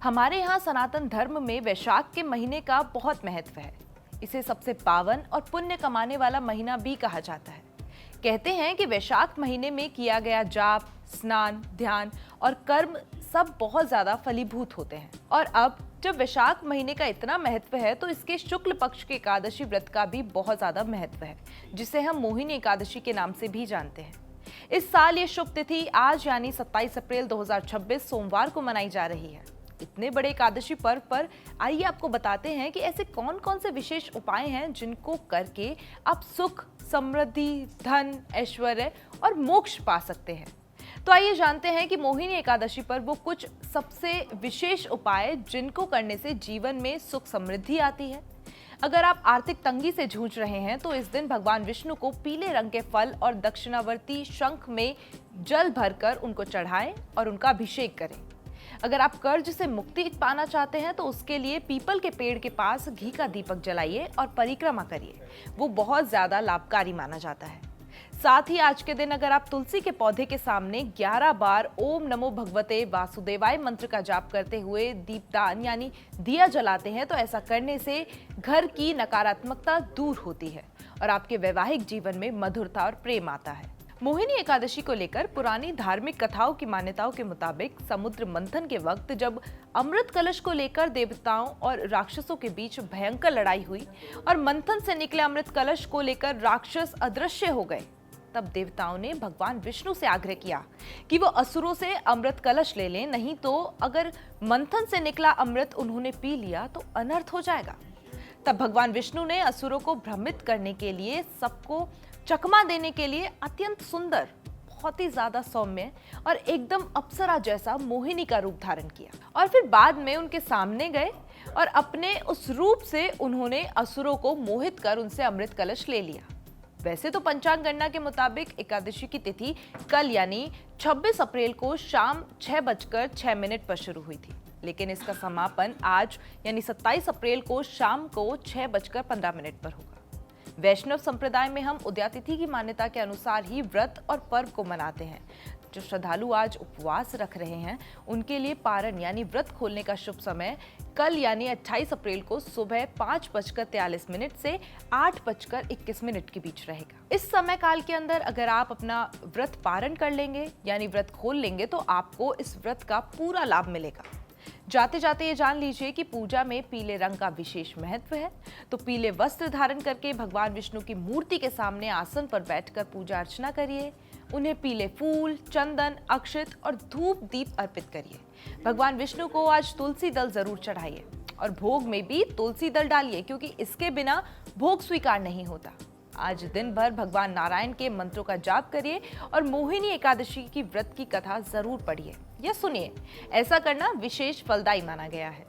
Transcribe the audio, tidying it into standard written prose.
हमारे यहाँ सनातन धर्म में वैशाख के महीने का बहुत महत्व है। इसे सबसे पावन और पुण्य कमाने वाला महीना भी कहा जाता है। कहते हैं कि वैशाख महीने में किया गया जाप, स्नान, ध्यान और कर्म सब बहुत ज्यादा फलीभूत होते हैं। और अब जब वैशाख महीने का इतना महत्व है तो इसके शुक्ल पक्ष के एकादशी व्रत का भी बहुत ज्यादा महत्व है, जिसे हम मोहिनी एकादशी के नाम से भी जानते हैं। इस साल ये शुभ तिथि आज यानी 27 अप्रैल 2026 सोमवार को मनाई जा रही है। इतने बड़े एकादशी पर्व पर आइए आपको बताते हैं कि ऐसे कौन कौन से विशेष उपाय हैं जिनको करके आप सुख, समृद्धि, धन, ऐश्वर्य और मोक्ष पा सकते हैं। तो आइए जानते हैं कि मोहिनी एकादशी पर वो कुछ सबसे विशेष उपाय जिनको करने से जीवन में सुख समृद्धि आती है। अगर आप आर्थिक तंगी से जूझ रहे हैं तो इस दिन भगवान विष्णु को पीले रंग के फल और दक्षिणावर्ती शंख में जल भरकर उनको चढ़ाएं और उनका अभिषेक करें। अगर आप कर्ज से मुक्ति पाना चाहते हैं तो उसके लिए पीपल के पेड़ के पास घी का दीपक जलाइए और परिक्रमा करिए। वो बहुत ज्यादा लाभकारी माना जाता है। साथ ही आज के दिन अगर आप तुलसी के पौधे के सामने 11 बार ओम नमो भगवते वासुदेवाय मंत्र का जाप करते हुए दीपदान यानी दिया जलाते हैं तो ऐसा करने से घर की नकारात्मकता दूर होती है और आपके वैवाहिक जीवन में मधुरता और प्रेम आता है। मोहिनी एकादशी को लेकर पुरानी धार्मिक कथाओं की मान्यताओं के मुताबिक समुद्र मंथन के वक्त जब अमृत कलश को लेकर देवताओं और राक्षसों के बीच भयंकर लड़ाई हुई और मंथन से निकले अमृत कलश को लेकर राक्षस अदृश्य हो गए, तब देवताओं ने भगवान विष्णु से आग्रह किया कि वो असुरों से अमृत कलश ले लें, नहीं तो अगर मंथन से निकला अमृत उन्होंने पी लिया तो अनर्थ हो जाएगा। तब भगवान विष्णु ने असुरों को भ्रमित करने के लिए, सबको चकमा देने के लिए अत्यंत सुंदर, बहुत ही ज्यादा सौम्य और एकदम अप्सरा जैसा मोहिनी का रूप धारण किया और फिर बाद में उनके सामने गए और अपने उस रूप से उन्होंने असुरों को मोहित कर उनसे अमृत कलश ले लिया। वैसे तो पंचांग गणना के मुताबिक एकादशी की तिथि कल यानी 26 अप्रैल को शाम 6:06 पर शुरू हुई थी, लेकिन इसका समापन आज यानी 27 अप्रैल को शाम को 6:15 पर होगा। वैष्णव संप्रदाय में हम उदयातिथि की मान्यता के अनुसार ही व्रत और पर्व को मनाते हैं। जो श्रद्धालु आज उपवास रख रहे हैं उनके लिए पारण यानी व्रत खोलने का शुभ समय कल यानी 28 अप्रैल को सुबह 5:43 से 8:21 के बीच रहेगा। इस समय काल के अंदर अगर आप अपना व्रत पारण कर लेंगे यानी व्रत खोल लेंगे तो आपको इस व्रत का पूरा लाभ मिलेगा। जाते जाते ये जान लीजिए कि पूजा में पीले रंग का विशेष महत्व है, तो पीले वस्त्र धारण करके भगवान विष्णु की मूर्ति के सामने आसन पर बैठकर पूजा अर्चना करिए। उन्हें पीले फूल, चंदन, अक्षत और धूप दीप अर्पित करिए। भगवान विष्णु को आज तुलसी दल जरूर चढ़ाइए और भोग में भी तुलसी दल डालिए, क्योंकि इसके बिना भोग स्वीकार नहीं होता। आज दिन भर भगवान नारायण के मंत्रों का जाप करिए और मोहिनी एकादशी की व्रत की कथा जरूर पढ़िए या सुनिए। ऐसा करना विशेष फलदायी माना गया है।